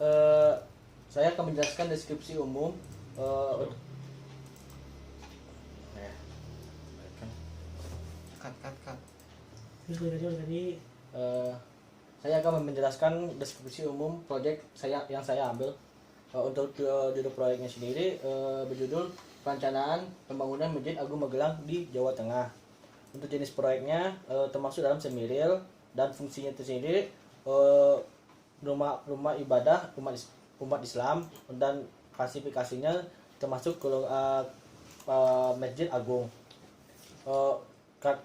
eh, saya akan menjelaskan deskripsi umum. eh, ya, baikkan. Cut. Terus tadi Eh, saya akan menjelaskan deskripsi umum proyek yang saya ambil. Untuk judul proyeknya sendiri berjudul Perencanaan Pembangunan Masjid Agung Magelang di Jawa Tengah. Untuk jenis proyeknya termasuk dalam semiril, dan fungsinya itu sendiri rumah ibadah umat Islam, dan klasifikasinya termasuk masjid agung.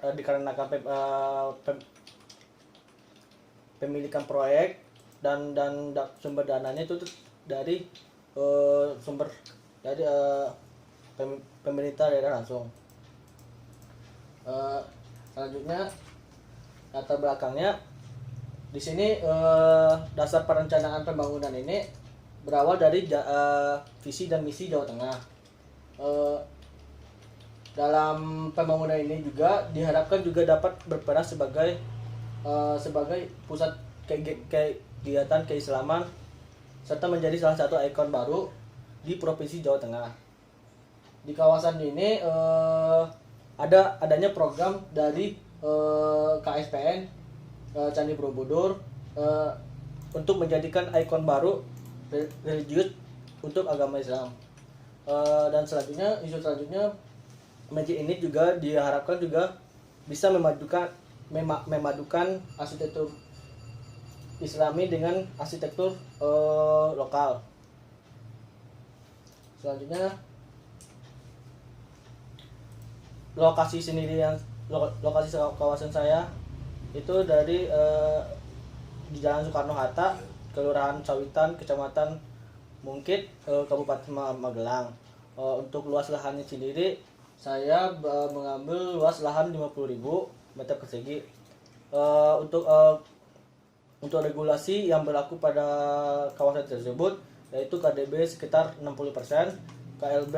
Dikarenakan pemilikan proyek dan sumber dananya itu dari sumber dari pemerintah daerah langsung. Selanjutnya latar belakangnya di sini, dasar perencanaan pembangunan ini berawal dari visi dan misi Jawa Tengah. Dalam pembangunan ini juga diharapkan juga dapat berperan sebagai pusat kegiatan keislaman, serta menjadi salah satu ikon baru di Provinsi Jawa Tengah. Di kawasan ini adanya program dari KSPN Candi Borobudur untuk menjadikan ikon baru religius untuk agama Islam. Dan isu selanjutnya, masjid ini juga diharapkan juga bisa memadukan arsitektur Islami dengan arsitektur lokal. Selanjutnya, lokasi kawasan saya itu dari di Jalan Soekarno Hatta, Kelurahan Sawitan, Kecamatan Mungkit, Kabupaten Magelang. Untuk luas lahannya sendiri, saya mengambil luas lahan 50.000 meter persegi. Untuk regulasi yang berlaku pada kawasan tersebut yaitu KDB sekitar 60%, KLB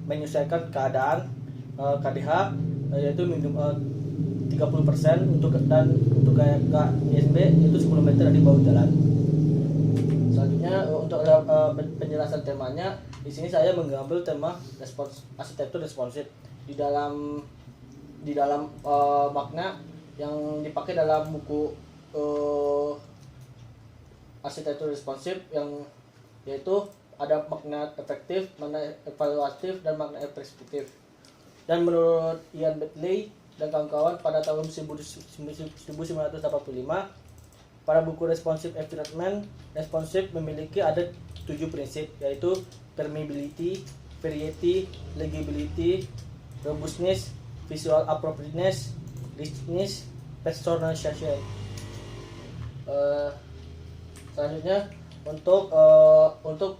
menyesuaikan keadaan, KDH yaitu minimum 30%, untuk KISB itu 10 meter dari bawah jalan. Selanjutnya, untuk penjelasan temanya, di sini saya mengambil tema arsitektur responsif di dalam makna yang dipakai dalam buku arsitektur responsif, yaitu ada makna efektif, makna evaluatif, dan makna preskriptif. Dan menurut Ian Betley dan kawan-kawan pada tahun 1985, pada buku Responsive Environment, responsif memiliki ada 7 prinsip, yaitu permeability, variety, legibility, robustness, visual appropriateness, richness, personalization. Selanjutnya, untuk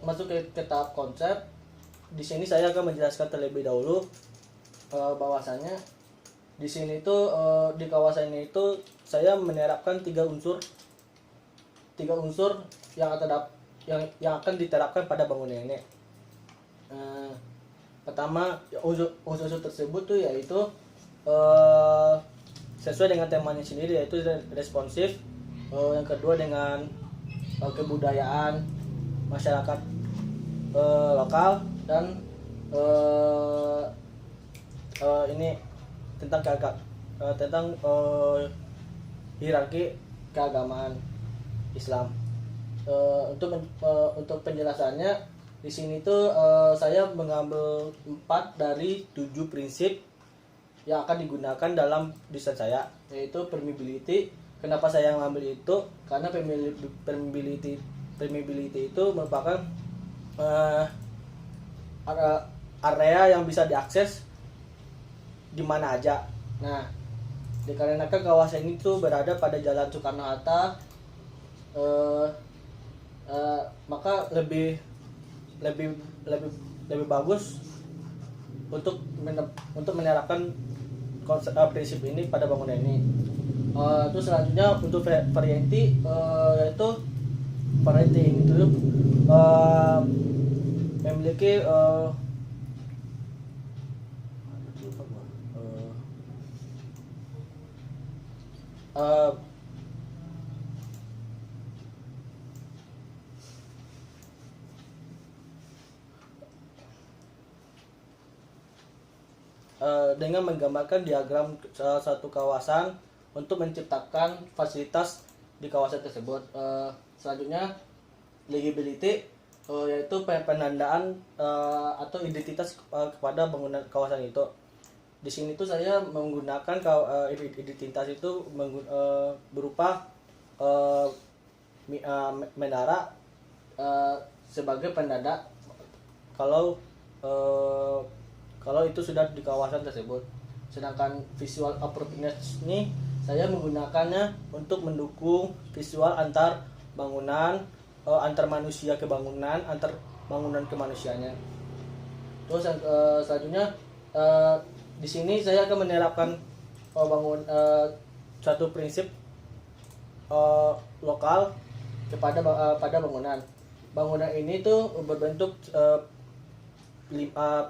masuk ke tahap konsep, di sini saya akan menjelaskan terlebih dahulu bahwasanya di sini tuh di kawasan ini itu saya menerapkan tiga unsur yang akan diterapkan pada bangunan ini. Pertama, unsur tersebut tuh yaitu sesuai dengan temanya sendiri, yaitu responsif. Yang kedua dengan kebudayaan masyarakat lokal, dan ini tentang hierarki keagamaan Islam. Untuk penjelasannya di sini tuh saya mengambil 4 dari 7 prinsip yang akan digunakan dalam desain saya, yaitu permeability. Kenapa saya mengambil itu? Karena permeability itu merupakan area yang bisa diakses di mana aja. Nah, dikarenakan kawasan ini tuh berada pada Jalan Soekarno Hatta, maka lebih bagus untuk menerapkan prinsip ini pada bangunan ini. Terus selanjutnya untuk variety, yaitu variety ini tuh memiliki dengan menggambarkan diagram satu kawasan untuk menciptakan fasilitas di kawasan tersebut. Selanjutnya legibility, yaitu penandaan atau identitas kepada bangunan kawasan itu. Di sini tuh saya menggunakan identitas itu berupa menara sebagai penanda kalau itu sudah di kawasan tersebut. Sedangkan visual appropriateness ini saya menggunakannya untuk mendukung visual antar bangunan, antar manusia ke bangunan, antar bangunan ke manusianya. Terus selanjutnya di sini saya akan menerapkan suatu prinsip lokal pada bangunan. Bangunan ini tuh berbentuk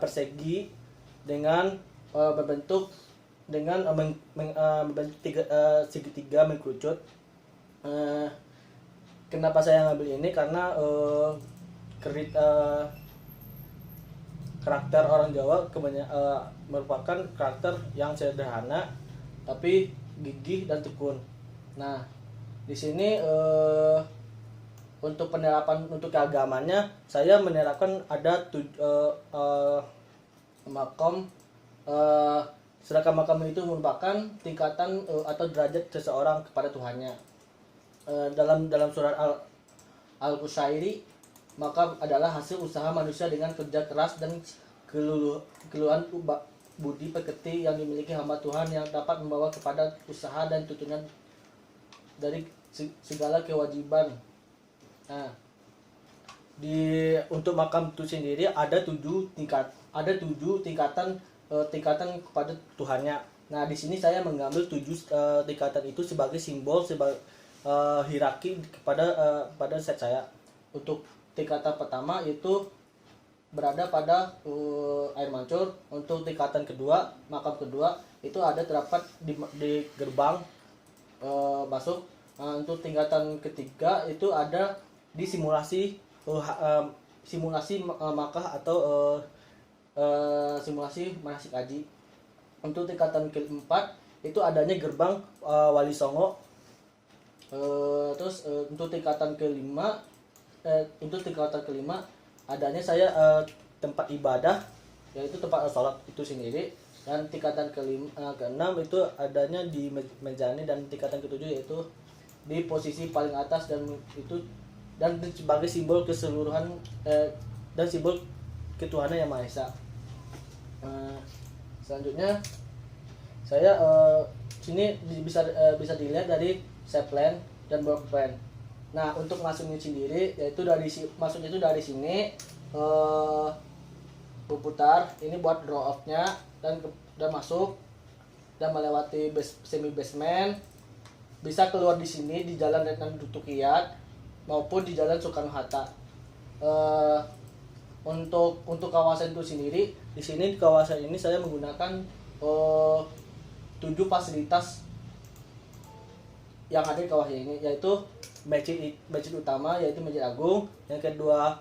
persegi dengan berbentuk dengan segitiga mengkerucut. Kenapa saya ngambil ini? Karena karakter orang Jawa merupakan karakter yang sederhana tapi gigih dan tekun. Nah, di sini untuk penerapan untuk keagamannya saya menerapkan ada makom. Sedangkan makam itu merupakan tingkatan atau derajat seseorang kepada Tuhannya. Dalam surat Al-Qushairi, makam adalah hasil usaha manusia dengan kerja keras dan keluhan budi pekerti yang dimiliki hamba Tuhan yang dapat membawa kepada usaha dan tuntunan dari segala kewajiban. Nah, untuk makam itu sendiri ada 7 tingkatan kepada Tuhannya. Nah, di sini saya mengambil 7 tingkatan itu sebagai simbol, sebagai hierarki pada set saya. Untuk tingkatan pertama itu berada pada air mancur. Untuk tingkatan kedua, makam kedua itu ada terdapat di gerbang masuk. Untuk tingkatan ketiga itu ada di simulasi Makkah atau simulasi manasik haji. Untuk tingkatan keempat itu adanya gerbang Wali Songo. Terus untuk tingkatan kelima adanya saya tempat ibadah, yaitu tempat sholat itu sendiri. Dan tingkatan keenam itu adanya di mejani, dan tingkatan ketujuh yaitu di posisi paling atas, dan sebagai simbol keseluruhan dan simbol ketuhanan yang Maha Esa. Selanjutnya saya sini bisa dilihat dari shape plan dan block plan. Nah, untuk masuknya sendiri yaitu masuknya itu dari sini berputar ini buat draw off-nya dan masuk dan melewati semi basement, bisa keluar di sini di Jalan Letnan Dutukiyat maupun di Jalan Soekarno Hatta. Untuk kawasan itu sendiri, di sini di kawasan ini saya menggunakan 7 fasilitas yang ada di kawasan ini, yaitu masjid utama, yaitu Masjid Agung. Yang kedua,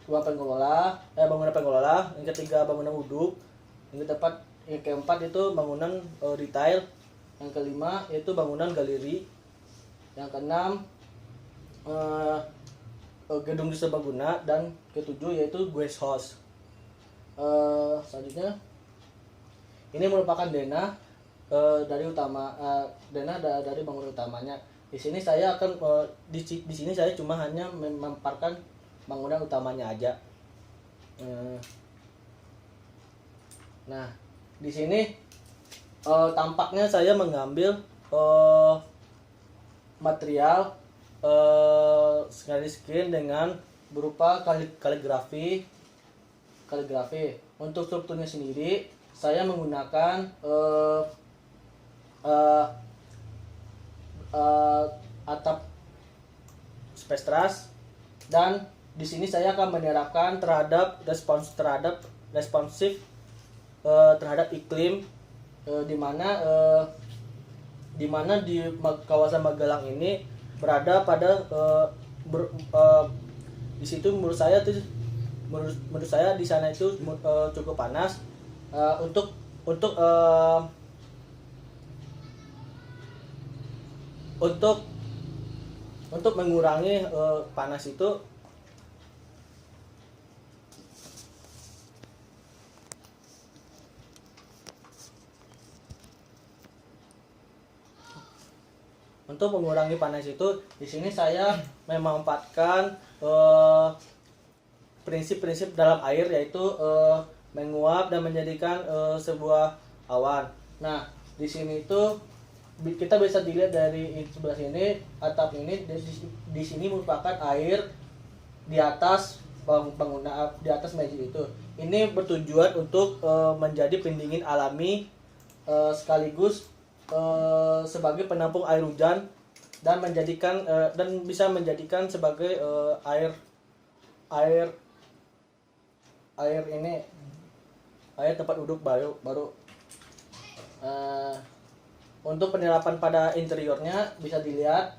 bangunan pengelola. Yang ketiga, bangunan wudhu. Yang keempat itu bangunan retail. Yang kelima yaitu bangunan galeri. Yang keenam gedung serbaguna, dan ketujuh yaitu guest house. Selanjutnya ini merupakan denah dari bangunan utamanya. Di sini saya akan di sini saya cuma hanya memaparkan bangunan utamanya aja. Nah, di sini tampaknya saya mengambil material screen dengan berupa kaligrafi. Untuk strukturnya sendiri saya menggunakan atap spestras, dan di sini saya akan menerapkan responsif terhadap iklim, di mana di kawasan Magelang ini berada pada di situ menurut saya di sana itu cukup panas. Untuk untuk eh, untuk mengurangi panas itu, di sini saya memanfaatkan prinsip-prinsip dalam air, yaitu menguap dan menjadikan sebuah awan. Nah, di sini itu kita bisa dilihat dari sebelah sini, atap ini di sini merupakan air di atas bangunan, di atas meja itu. Ini bertujuan untuk menjadi pendingin alami, sekaligus sebagai penampung air hujan, dan bisa menjadikan sebagai air tempat duduk baru. Untuk penerapan pada interiornya bisa dilihat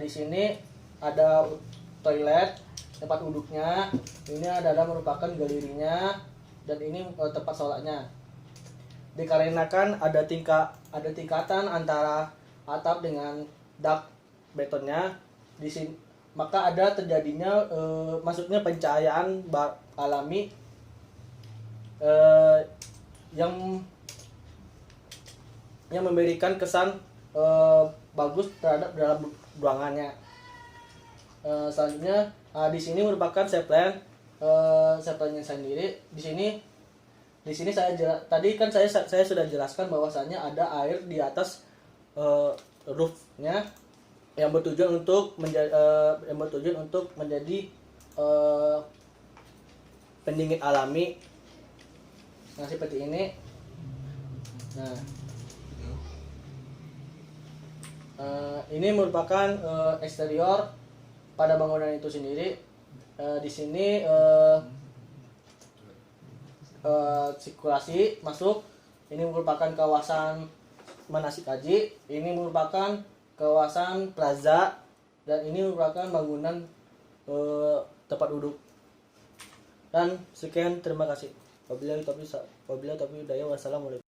di sini ada toilet, tempat duduknya, ini adalah merupakan galerinya, dan ini tempat sholatnya. Dikarenakan ada tingkatan antara atap dengan dak betonnya di sini, maka ada terjadinya masuknya pencahayaan alami yang memberikan kesan bagus terhadap dalam ruangannya. Selanjutnya di sini merupakan seplannya sendiri. Di sini tadi kan saya sudah jelaskan bahwasannya ada air di atas roofnya yang bertujuan untuk menjadi pendingin alami. Nah, seperti ini. Nah, ini merupakan eksterior pada bangunan itu sendiri. Di sini sirkulasi masuk. Ini merupakan kawasan manasik haji. Ini merupakan kawasan plaza, dan ini merupakan bangunan tempat duduk. Dan sekian, terima kasih. Wabillahi taufiq hidayah. Wassalamualaikum.